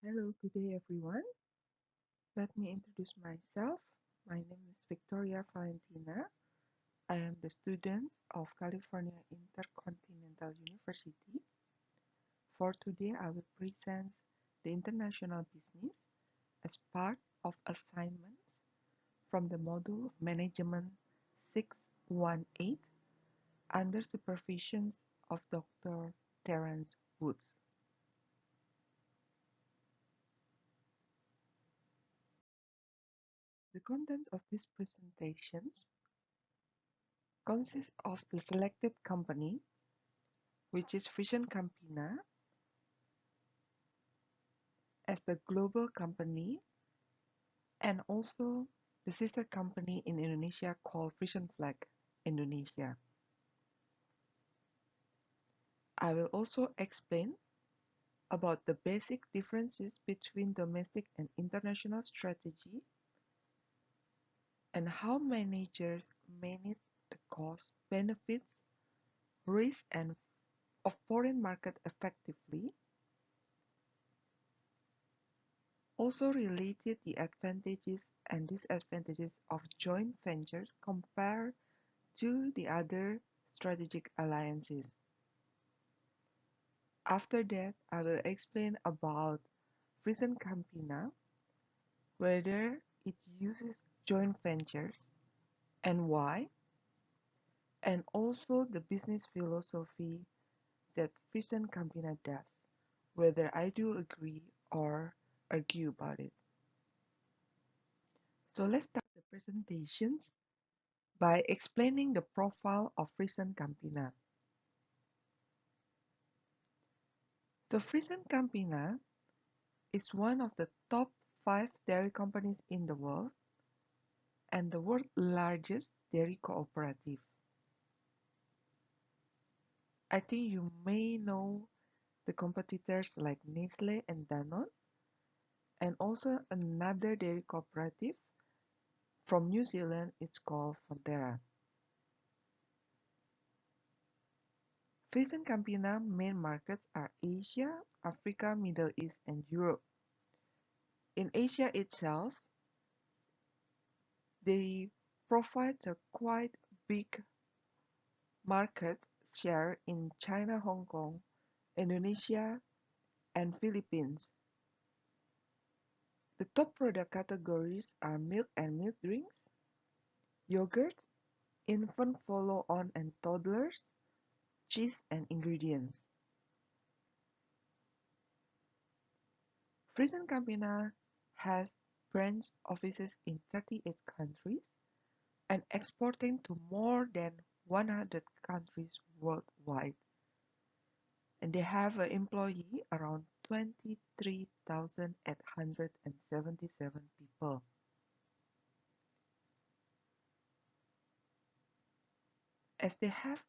Hello, good day everyone. Let me introduce myself. My name is Victoria Valentina. I am the student of California Intercontinental University. For today, I will present the international business as part of assignments from the module of Management 618 under supervision of Dr. Terence Woods. The contents of these presentations consist of the selected company, which is Frisian Campina, as the global company, and also the sister company in Indonesia called Frisian Flag Indonesia. I will also explain about the basic differences between domestic and international strategy and how managers manage the cost, benefits, risk, and of foreign market effectively. Also related the advantages and disadvantages of joint ventures compared to the other strategic alliances. After that, I will explain about Frisian Campina, whether it uses joint ventures and why, and also the business philosophy that Frisian Campina does, whether I do agree or argue about it. So let's start the presentations by explaining the profile of Frisian Campina. So Frisian Campina is one of the top 5 dairy companies in the world and the world's largest dairy cooperative. I think you may know the competitors like Nestle and Danone, and also another dairy cooperative from New Zealand, it's called Fonterra. Frisian Campina main markets are Asia, Africa, Middle East, and Europe. In Asia itself, they provide a quite big market share in China, Hong Kong, Indonesia, and Philippines. The top product categories are milk and milk drinks, yogurt, infant follow-on and toddlers, cheese and ingredients. Frisian Campina has branch offices in 38 countries and exporting to more than 100 countries worldwide. And they have an employee around 23,877 people. As they have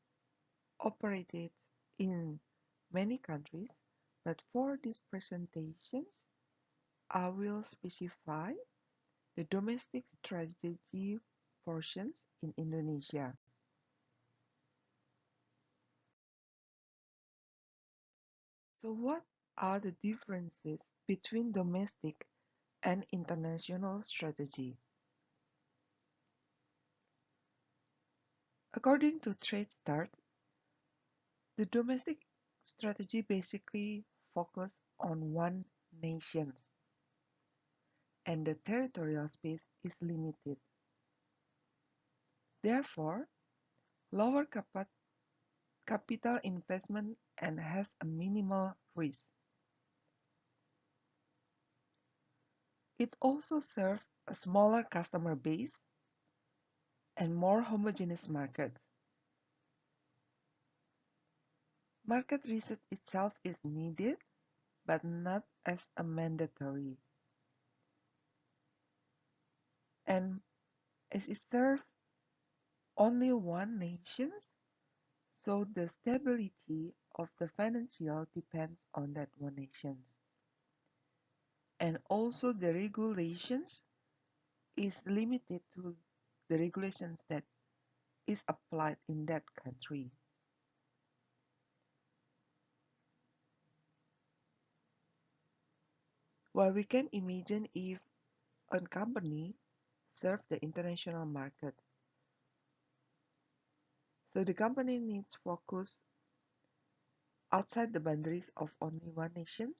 operated in many countries, but for these presentations, I will specify the domestic strategy portions in Indonesia. So what are the differences between domestic and international strategy? According to TradeStart, the domestic strategy basically focuses on one nation, and the territorial space is limited. Therefore, lower capital investment and has a minimal risk. It also serves a smaller customer base and more homogeneous market. Market research itself is needed, but not as a mandatory. And as it serves only one nation, so the stability of the financial depends on that one nation. And also the regulations is limited to the regulations that is applied in that country. While we can imagine if a company serves the international market, so the company needs focus outside the boundaries of only one nation,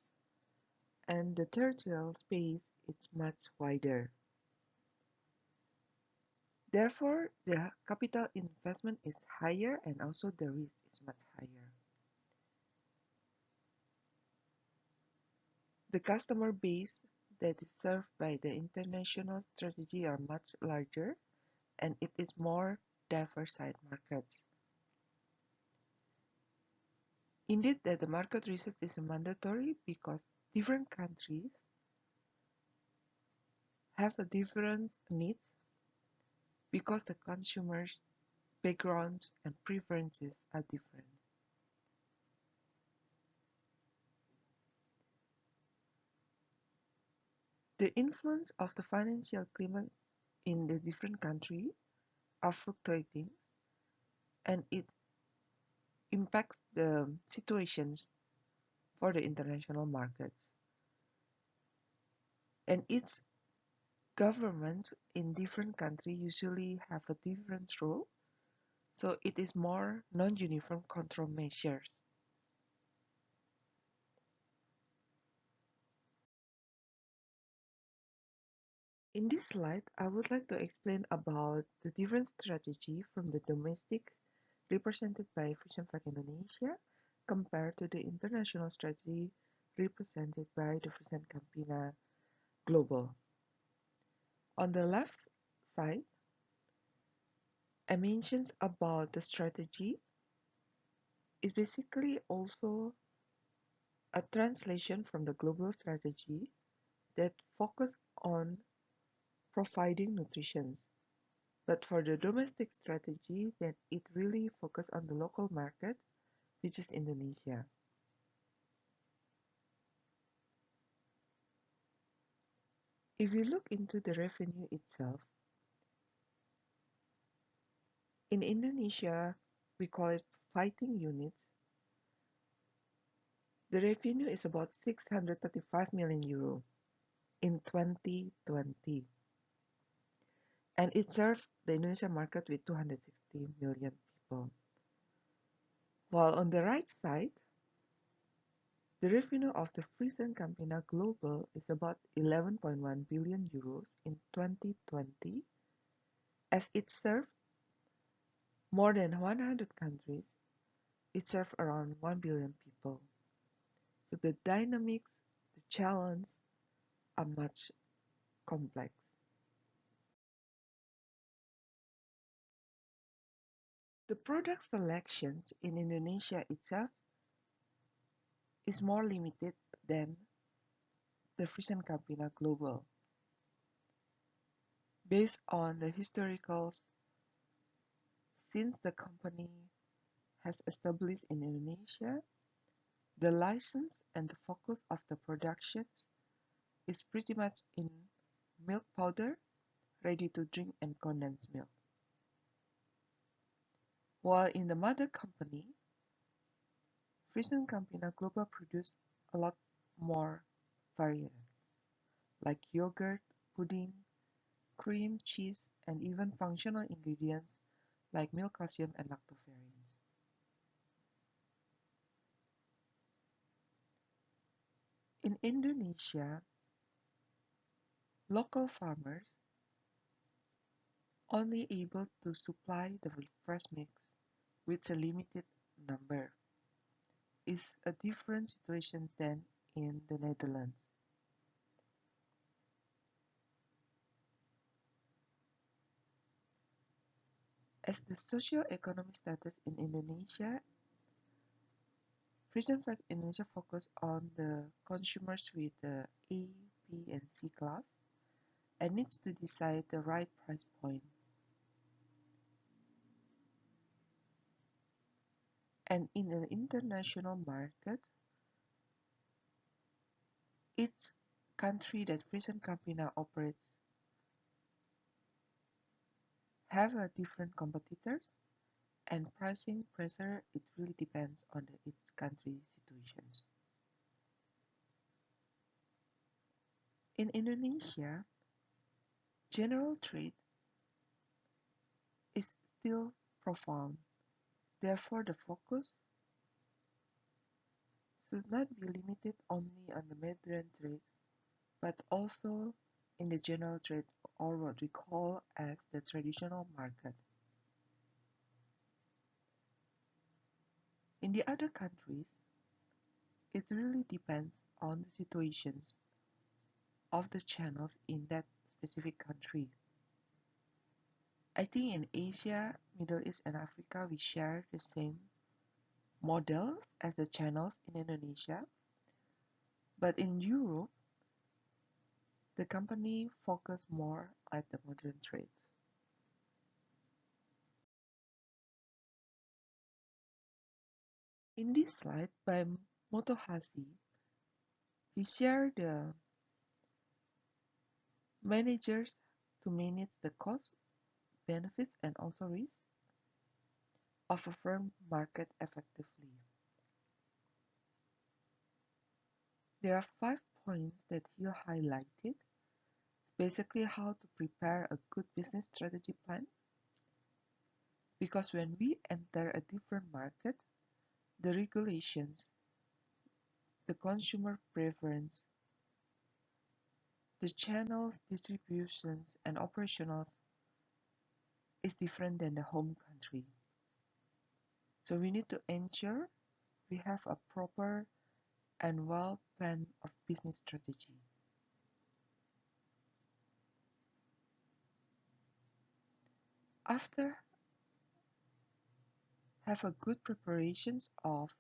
and the territorial space is much wider. Therefore, the capital investment is higher and also the risk is much higher. The customer base that is served by the international strategy are much larger and it is more diversified markets. Indeed, that the market research is mandatory because different countries have a different needs because the consumers' backgrounds and preferences are different. The influence of the financial climate in the different countries are fluctuating and it impacts the situations for the international markets. And each government in different countries usually have a different role, so it is more non-uniform control measures. In this slide, I would like to explain about the different strategy from the domestic represented by Fusion Indonesia compared to the international strategy represented by the Fusion Campina Global. On the left side, I mentioned about the strategy is basically also a translation from the global strategy that focus on providing nutrition. But for the domestic strategy, then it really focus on the local market, which is Indonesia. If you look into the revenue itself, in Indonesia, we call it fighting units. The revenue is about 635 million euro in 2020. And it served the Indonesian market with 260 million people. While on the right side, the revenue of the Frisian Campina Global is about 11.1 billion euros in 2020, as it served more than 100 countries. It served around 1 billion people. So the dynamics, the challenge are much complex. The product selection in Indonesia itself is more limited than the Frisian Campina Global. Based on the historical, since the company has established in Indonesia, the license and the focus of the production is pretty much in milk powder, ready to drink and condensed milk. While in the mother company, Frisian Campina Global produced a lot more variants, like yogurt, pudding, cream, cheese, and even functional ingredients like milk calcium and lactoferrins. In Indonesia, local farmers only able to supply the fresh mix with a limited number is a different situation than in the Netherlands. As the socio-economic status in Indonesia, Prison Flag Indonesia focus on the consumers with the A, B, and C class and needs to decide the right price point. And in the international market, each country that Prison Campina operates have a different competitors and pricing pressure, it really depends on each country situations. In Indonesia, general trade is still profound. Therefore, the focus should not be limited only on the Mediterranean trade, but also in the general trade, or what we call as the traditional market. In the other countries, it really depends on the situations of the channels in that specific country. I think in Asia, Middle East, and Africa, we share the same model as the channels in Indonesia, but in Europe, the company focus more at the modern trades. In this slide by Motohashi, he shared the managers to manage the cost, benefits, and also risk of a firm market effectively. There are 5 points that he highlighted. Basically, how to prepare a good business strategy plan. Because when we enter a different market, the regulations, the consumer preference, the channels, distributions, and operationals is different than the home country. So we need to ensure we have a proper and well plan of business strategy. After have a good preparations of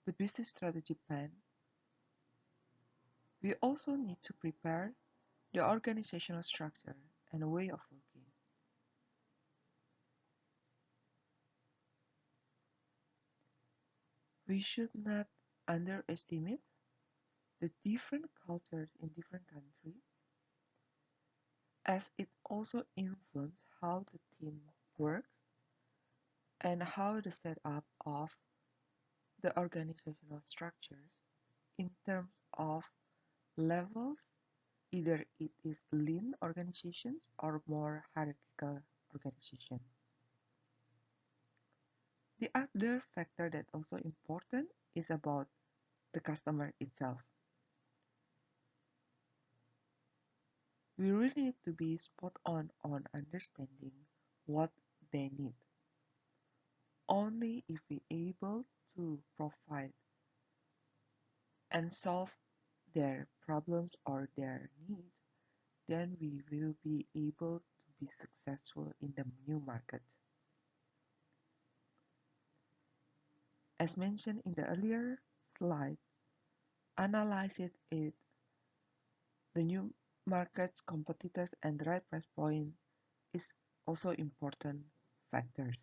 the business strategy plan, we also need to prepare the organizational structure and way of working. We should not underestimate the different cultures in different countries, as it also influences how the team works and how the setup of the organizational structures in terms of levels, either it is lean organizations or more hierarchical organization. The other factor that also important is about the customer itself. We really need to be spot on understanding what they need. Only if we able to provide and solve their problems or their needs, then we will be able to be successful in the new market. As mentioned in the earlier slide, analyze the new markets, competitors, and the right price point is also important factors.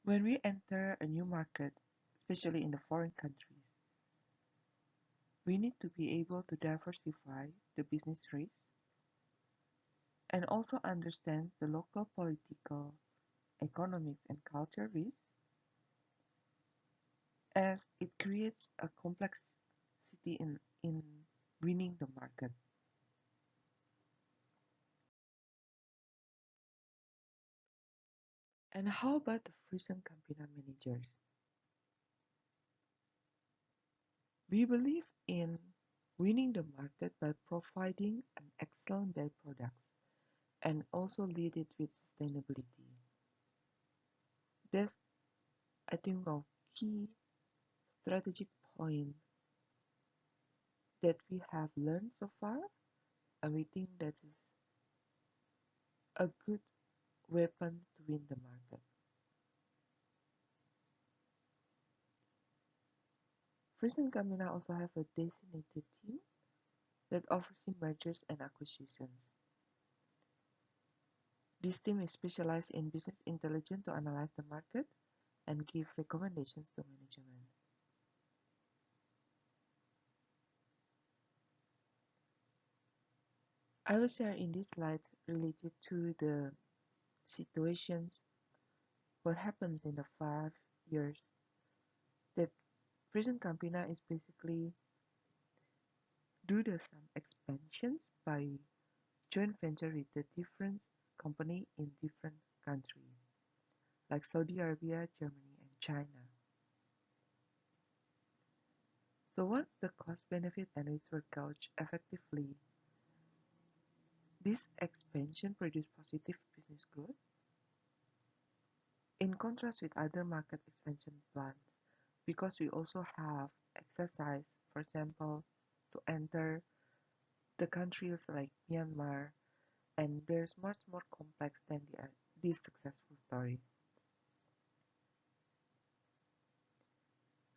When we enter a new market, especially in the foreign countries, we need to be able to diversify the business risks and also understand the local political, economics, and culture risks, as it creates a complexity in winning the market. And how about the Frisian Campina managers? We believe in winning the market by providing an excellent dairy products and also lead it with sustainability. That's, I think, a key strategic point that we have learned so far, and we think that is a good weapon to win the market. Frisian Campina also have a designated team that oversees mergers and acquisitions. This team is specialized in business intelligence to analyze the market and give recommendations to management. I will share in this slide related to the situations what happens in the 5 years Frisian Campina is basically do the some expansions by joint venture with the different company in different countries, like Saudi Arabia, Germany, and China. So once the cost benefit and risk were gauged effectively, this expansion produced positive business growth. In contrast with other market expansion plans, because we also have exercise, for example, to enter the countries like Myanmar, and there's much more complex than this successful story.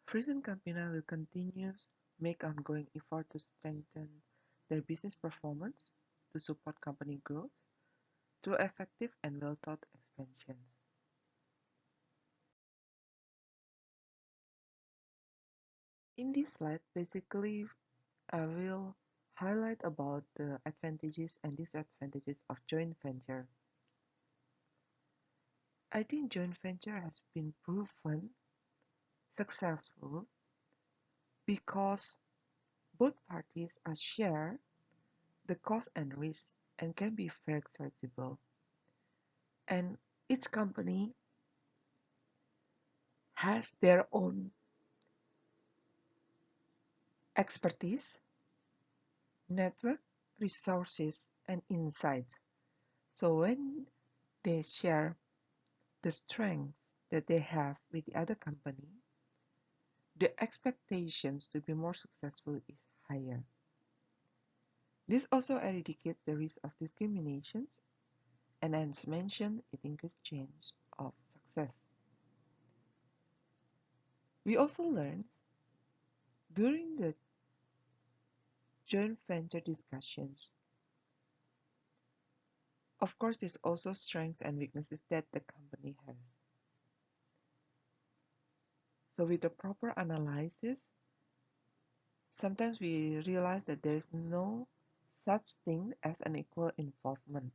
Frisian Campina will continue make ongoing effort to strengthen their business performance to support company growth through effective and well-thought expansion. In this slide, basically, I will highlight about the advantages and disadvantages of joint venture. I think joint venture has been proven successful because both parties are share the cost and risk and can be very flexible. And each company has their own expertise, network, resources, and insights. So when they share the strengths that they have with the other company, the expectations to be more successful is higher. This also eradicates the risk of discriminations, and as mentioned, it increases chance of success. We also learned during the joint venture discussions, of course, there's also strengths and weaknesses that the company has. So with the proper analysis, sometimes we realize that there is no such thing as an equal involvement.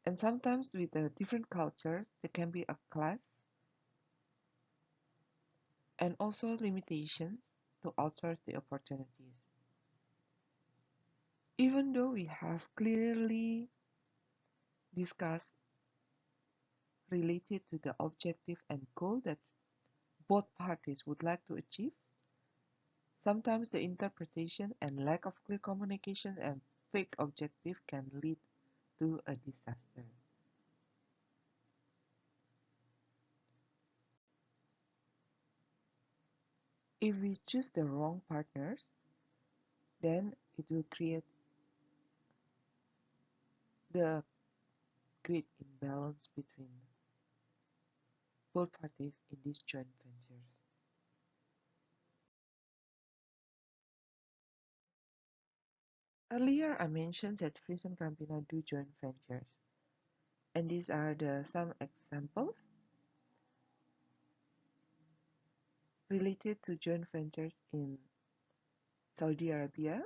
And sometimes with the different cultures, there can be a clash and also limitations to outsource the opportunities. Even though we have clearly discussed related to the objective and goal that both parties would like to achieve, sometimes the interpretation and lack of clear communication and fake objective can lead to a disaster. If we choose the wrong partners, then it will create the great imbalance between both parties in these joint ventures. Earlier, I mentioned that Frizz and Campina do joint ventures, and these are some examples related to joint ventures in Saudi Arabia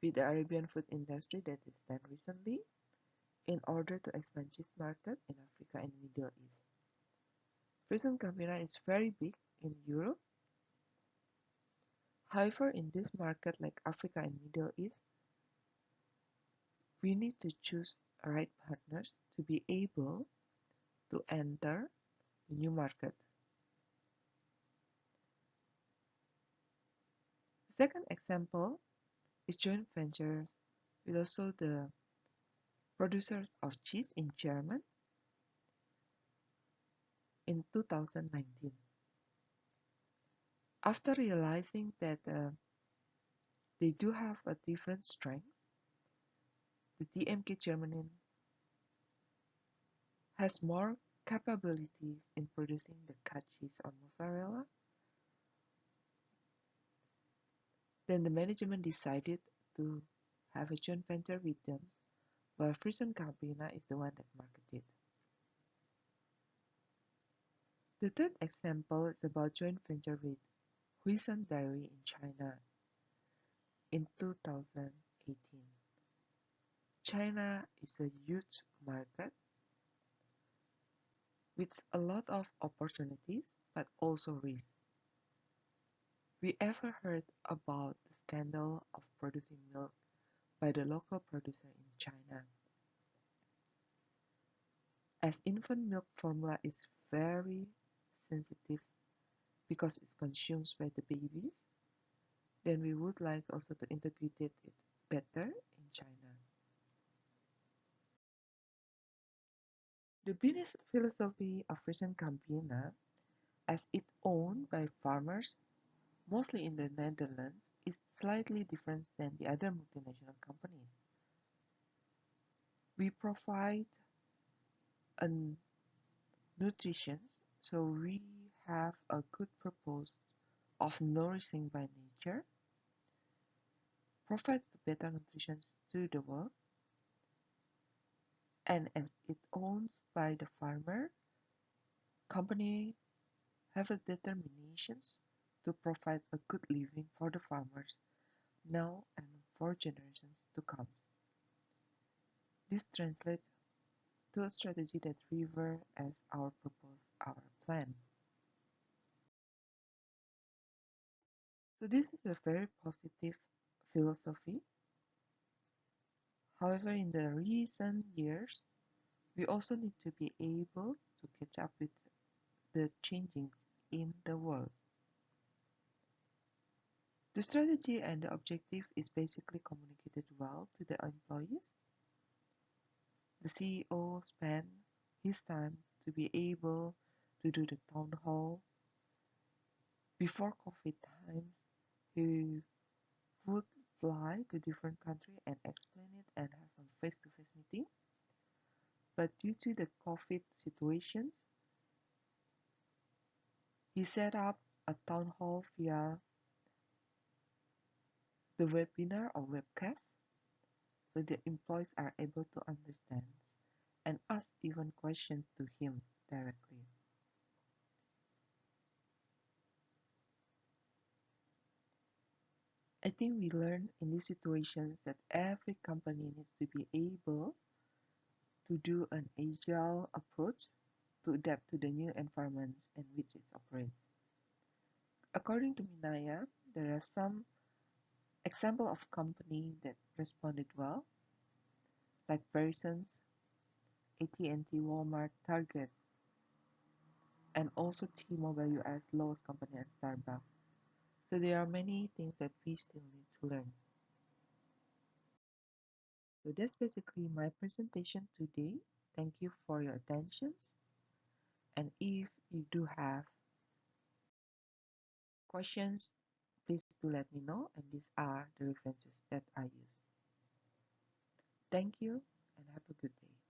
with the Arabian food industry that is done recently in order to expand this market in Africa and Middle East. Frizz and Campina is very big in Europe. However, in this market like Africa and Middle East, we need to choose right partners to be able to enter the new market. The second example is joint ventures with also the producers of cheese in Germany in 2019. After realizing that they do have a different strength, the DMK Germany has more capabilities in producing the cut cheese or mozzarella. Then the management decided to have a joint venture with them, while Frisian Campina is the one that marketed. The third example is about joint venture with Huisan Dairy in China in 2018. China is a huge market with a lot of opportunities but also risks. We ever heard about the scandal of producing milk by the local producer in China? As infant milk formula is very sensitive because it's consumed by the babies, then we would like also to integrate it better in China. The business philosophy of recent Campina, as it owned by farmers mostly in the Netherlands, is slightly different than the other multinational companies. We provide a nutrition, so we have a good purpose of nourishing by nature, provides the better nutrition to the world, and as it owned by the farmer, company have a determinations to provide a good living for the farmers now and for generations to come. This translates to a strategy that revere as our purpose, our plan. So this is a very positive philosophy. However, in the recent years, we also need to be able to catch up with the changings in the world. The strategy and the objective is basically communicated well to the employees. The CEO spent his time to be able to do the town hall. Before COVID times, he would fly to different country and explain it and have a face-to-face meeting. But due to the COVID situations, he set up a town hall via the webinar or webcast so the employees are able to understand and ask even questions to him directly. I think we learn in these situations that every company needs to be able to do an agile approach to adapt to the new environments in which it operates. According to Minaya, there are some examples of companies that responded well, like Verizon's, AT&T, Walmart, Target, and also T-Mobile US, Lowe's Company, and Starbucks. So there are many things that we still need to learn. So that's basically my presentation today. Thank you for your attention. And if you do have questions, please do let me know. And these are the references that I use. Thank you and have a good day.